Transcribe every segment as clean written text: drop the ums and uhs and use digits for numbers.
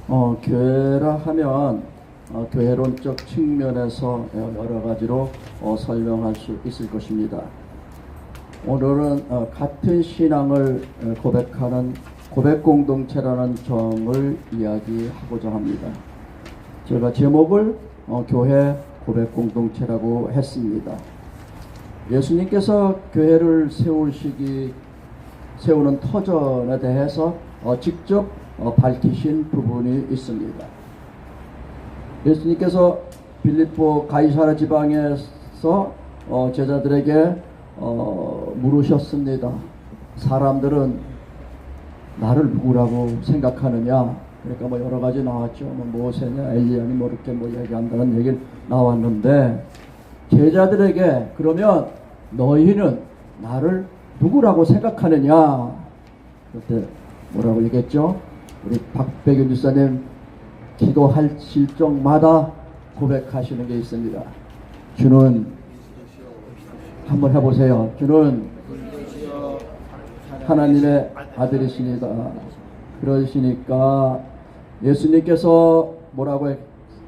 교회라 하면 교회론적 측면에서 여러 가지로 설명할 수 있을 것입니다. 오늘은 같은 신앙을 고백하는 고백 공동체라는 점을 이야기하고자 합니다. 제가 제목을 교회 고백 공동체라고 했습니다. 예수님께서 교회를 세우는 터전에 대해서 직접 밝히신 부분이 있습니다. 예수님께서 빌립보 가이사랴 지방에서 제자들에게 물으셨습니다. 사람들은 나를 누구라고 생각하느냐? 그러니까 여러 가지 나왔죠. 모세냐, 엘리야니 이렇게 얘기한다는 얘기 나왔는데, 제자들에게 그러면 너희는 나를 누구라고 생각하느냐? 그때 뭐라고 얘기했죠? 우리 박백윤 집사님 기도할 실정마다 고백하시는 게 있습니다. 주는, 한번 해보세요. 주는 하나님의 아들이십니다. 그러시니까 예수님께서 뭐라고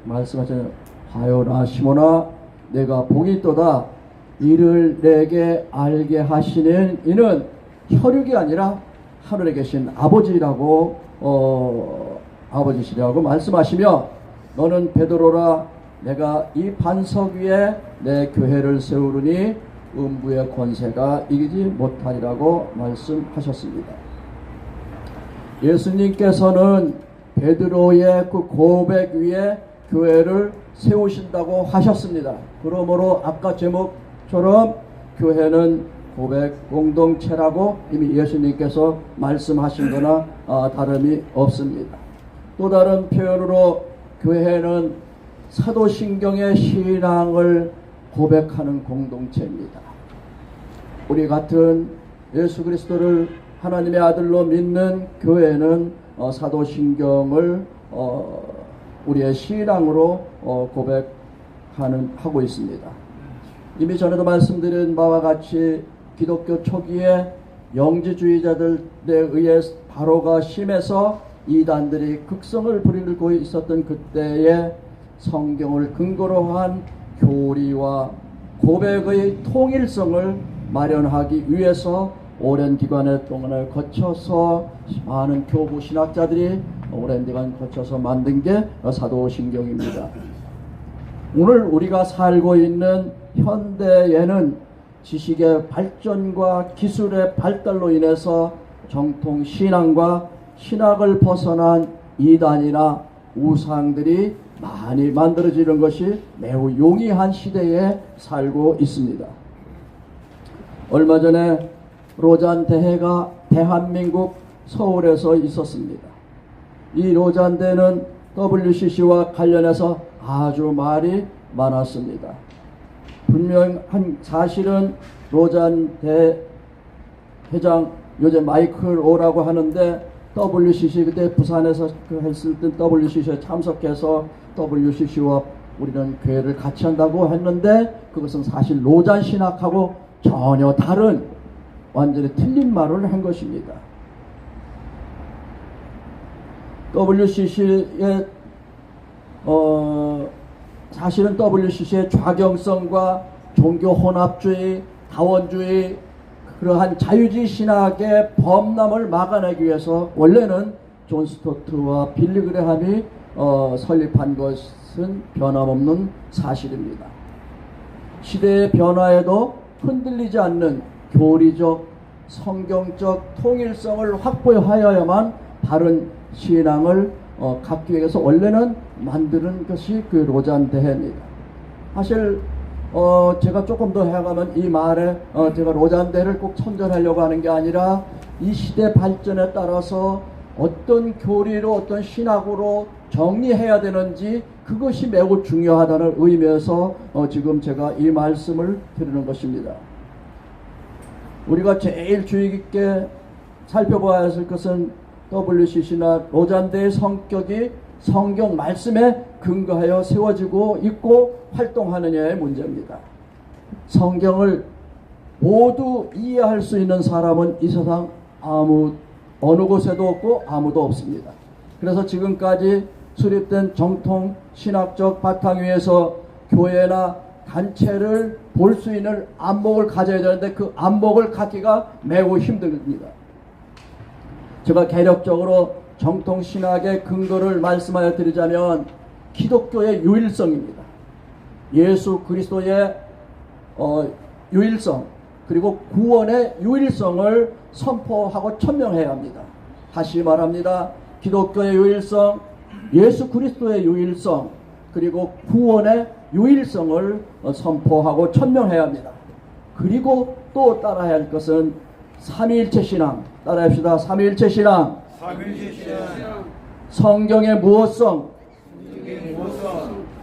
말씀하셨냐면, 하요나 시몬아 내가 복이 있도다. 이를 내게 알게 하시는 이는 혈육이 아니라 하늘에 계신 아버지라고 아버지시라고 말씀하시며, 너는 베드로라. 내가 이 반석 위에 내 교회를 세우르니 음부의 권세가 이기지 못하리라고 말씀하셨습니다. 예수님께서는 베드로의 그 고백 위에 교회를 세우신다고 하셨습니다. 그러므로 아까 제목처럼 교회는 고백 공동체라고 이미 예수님께서 말씀하신 거나 다름이 없습니다. 또 다른 표현으로 교회는 사도신경의 신앙을 고백하는 공동체입니다. 우리 같은 예수 그리스도를 하나님의 아들로 믿는 교회는 사도신경을 우리의 신앙으로 하고 있습니다. 이미 전에도 말씀드린 바와 같이 기독교 초기에 영지주의자들에 의해 바로가 심해서 이단들이 극성을 부리고 있었던 그때에 성경을 근거로 한 교리와 고백의 통일성을 마련하기 위해서 오랜 기간의 동안을 거쳐서 많은 교부 신학자들이 오랜 기간 거쳐서 만든 게 사도신경입니다. 오늘 우리가 살고 있는 현대에는 지식의 발전과 기술의 발달로 인해서 정통 신앙과 신학을 벗어난 이단이나 우상들이 많이 만들어지는 것이 매우 용이한 시대에 살고 있습니다. 얼마 전에 로잔 대회가 대한민국 서울에서 있었습니다. 이 로잔 대회는 WCC와 관련해서 아주 말이 많았습니다. 분명한 사실은 로잔 대회장 요새 마이클 오라고 하는데, WCC 그때 부산에서 했을 때 WCC에 참석해서 WCC와 우리는 교회를 같이 한다고 했는데, 그것은 사실 로잔 신학하고 전혀 다른 완전히 틀린 말을 한 것입니다. WCC의 사실은 WCC의 좌경성과 종교 혼합주의, 다원주의, 그러한 자유주의 신학의 범람을 막아내기 위해서 원래는 존 스토트와 빌리 그레함이 설립한 것은 변함없는 사실입니다. 시대의 변화에도 흔들리지 않는 교리적, 성경적 통일성을 확보하여야만 바른 신앙을 갖기 위해서 원래는 만드는 것이 그 로잔 대회입니다. 사실 제가 조금 더 해가면 이 말에 제가 로잔 대회를 꼭 선전하려고 하는 게 아니라, 이 시대 발전에 따라서 어떤 교리로 어떤 신학으로 정리해야 되는지 그것이 매우 중요하다는 의미에서 지금 제가 이 말씀을 드리는 것입니다. 우리가 제일 주의 깊게 살펴봐야 할 것은 WCC나 로잔대의 성격이 성경 말씀에 근거하여 세워지고 있고 활동하느냐의 문제입니다. 성경을 모두 이해할 수 있는 사람은 이 세상 어느 곳에도 없고 아무도 없습니다. 그래서 지금까지 수립된 정통 신학적 바탕 위에서 교회나 단체를 볼 수 있는 안목을 가져야 되는데 그 안목을 갖기가 매우 힘듭니다. 제가 개력적으로 정통 신학의 근거를 말씀하여 드리자면 기독교의 유일성입니다. 예수 그리스도의 유일성 그리고 구원의 유일성을 선포하고 천명해야 합니다. 다시 말합니다. 기독교의 유일성, 예수 그리스도의 유일성 그리고 구원의 유일성을 선포하고 천명해야 합니다. 그리고 또 따라야 할 것은 삼위일체 신앙. 따라합시다. 삼위일체 신앙. 성경의 무엇성,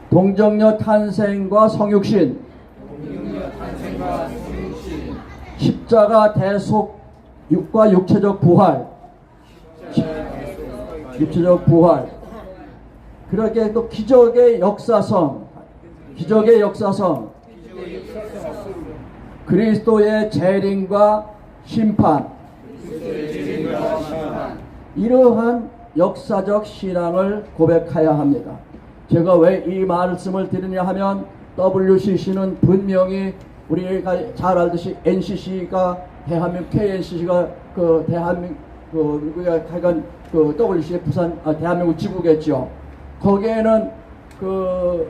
동정녀 탄생과 성육신, 십자가 대속과 육체적 부활, 육체적 부활. 그렇게 또 기적의 역사성, 기적의 역사성, 그리스도의 재림과 심판, 이러한 역사적 신앙을 고백해야 합니다. 제가 왜 이 말씀을 드리냐 하면 WCC는 분명히 우리가 잘 알듯이 NCC가 대한민국 KNCC가 그 대한민국 우리가 하여간 그 WCC 부산 대한민국 지구겠죠. 거기에는 그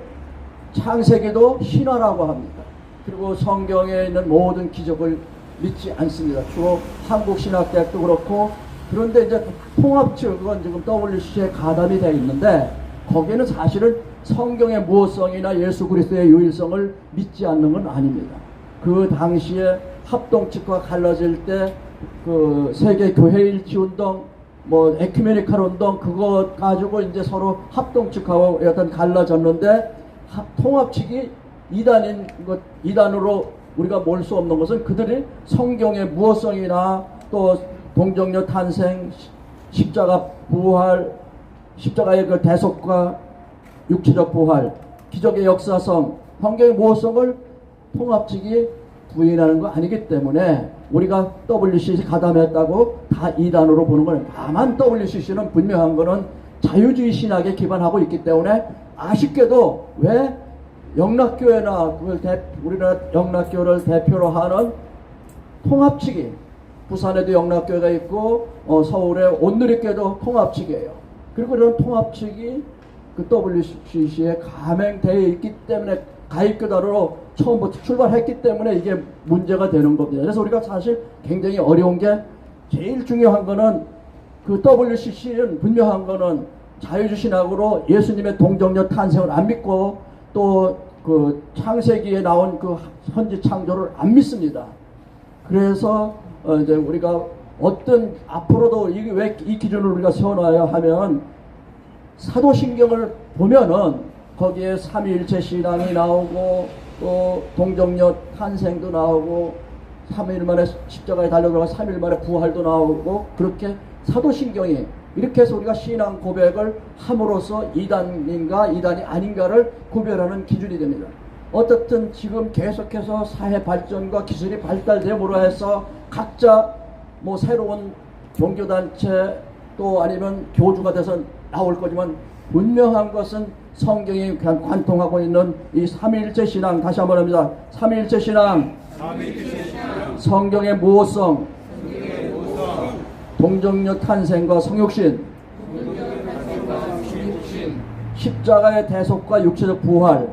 창세기도 신화라고 합니다. 그리고 성경에 있는 모든 기적을 믿지 않습니다. 주로 한국신학대학도 그렇고. 그런데 이제 통합 측은 지금 WCC에 가담이 되어 있는데 거기에는 사실은 성경의 무엇성이나 예수 그리스도의 유일성을 믿지 않는 건 아닙니다. 그 당시에 합동 측과 갈라질 때 그 세계 교회 일치 운동, 뭐 에큐메니칼 운동 그거 가지고 이제 서로 합동 측하고 여튼 갈라졌는데 통합 측이 이단으로 우리가 몰 수 없는 것은 그들이 성경의 무엇성이나 또 동정녀 탄생, 십자가 부활, 십자가의 그 대속과 육체적 부활, 기적의 역사성, 성경의 무엇성을 통합 측이 부인하는 거 아니기 때문에 우리가 WCC 가담했다고 다 이단으로 보는 거예요. 다만 WCC는 분명한 거는 자유주의 신학에 기반하고 있기 때문에 아쉽게도 왜 영락교회나 우리나라 영락교회를 대표로 하는 통합 측이 부산에도 영락교회가 있고 서울에 온누리교회도 통합 측이에요. 그리고 이런 통합 측이 그 WCC에 가맹되어 있기 때문에 가입교단으로 처음부터 출발했기 때문에 이게 문제가 되는 겁니다. 그래서 우리가 사실 굉장히 어려운 게 제일 중요한 거는 그 WCC는 분명한 거는 자유주신학으로 예수님의 동정녀 탄생을 안 믿고 또 그 창세기에 나온 그 선지 창조를 안 믿습니다. 그래서 이제 우리가 어떤 앞으로도 이게 왜 이 기준을 우리가 세워놔야 하면 사도신경을 보면은 거기에 삼위일체 신앙이 나오고 또 동정녀 탄생도 나오고 3일 만에 십자가에 달려들어가 3일 만에 부활도 나오고 그렇게 사도신경이 이렇게 해서 우리가 신앙 고백을 함으로써 이단인가 이단이 아닌가를 구별하는 기준이 됩니다. 어떻든 지금 계속해서 사회 발전과 기술이 발달됨으로 해서 각자 뭐 새로운 종교단체 또 아니면 교주가 돼서 나올 거지만 분명한 것은 성경이 그냥 관통하고 있는 이 삼위일체 신앙, 다시 한번 합니다. 삼위일체 신앙, 성경의 무엇성, 동정녀 탄생과 성육신, 십자가의 대속과 육체적 부활,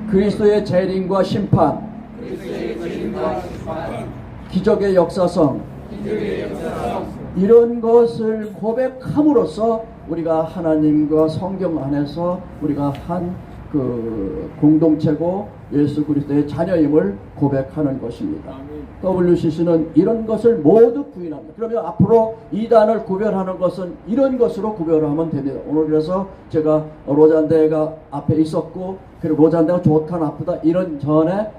그리스도의 재림과 심판, 기적의 역사성, 이런 것을 고백함으로써 우리가 하나님과 성경 안에서 우리가 한 그 공동체고 예수 그리스도의 자녀임을 고백하는 것입니다. WCC는 이런 것을 모두 부인합니다. 그러면 앞으로 이단을 구별하는 것은 이런 것으로 구별하면 됩니다. 오늘 그래서 제가 로잔대가 앞에 있었고 그리고 로잔대가 좋다 나쁘다 이런 전에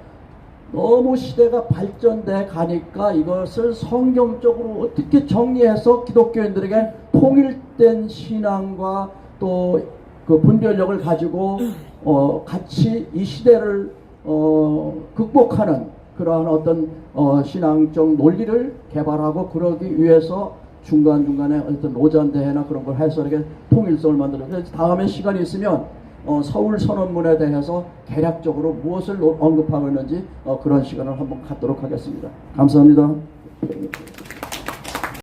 너무 시대가 발전돼 가니까 이것을 성경적으로 어떻게 정리해서 기독교인들에게 통일된 신앙과 또 그 분별력을 가지고 같이 이 시대를 극복하는 그러한 어떤 신앙적 논리를 개발하고 그러기 위해서 중간중간에 어떤 노잔대회나 그런 걸 해서 이렇게 통일성을 만들어서 그래서 다음에 시간이 있으면 서울 선언문에 대해서 개략적으로 무엇을 언급하고 있는지 그런 시간을 한번 갖도록 하겠습니다. 감사합니다.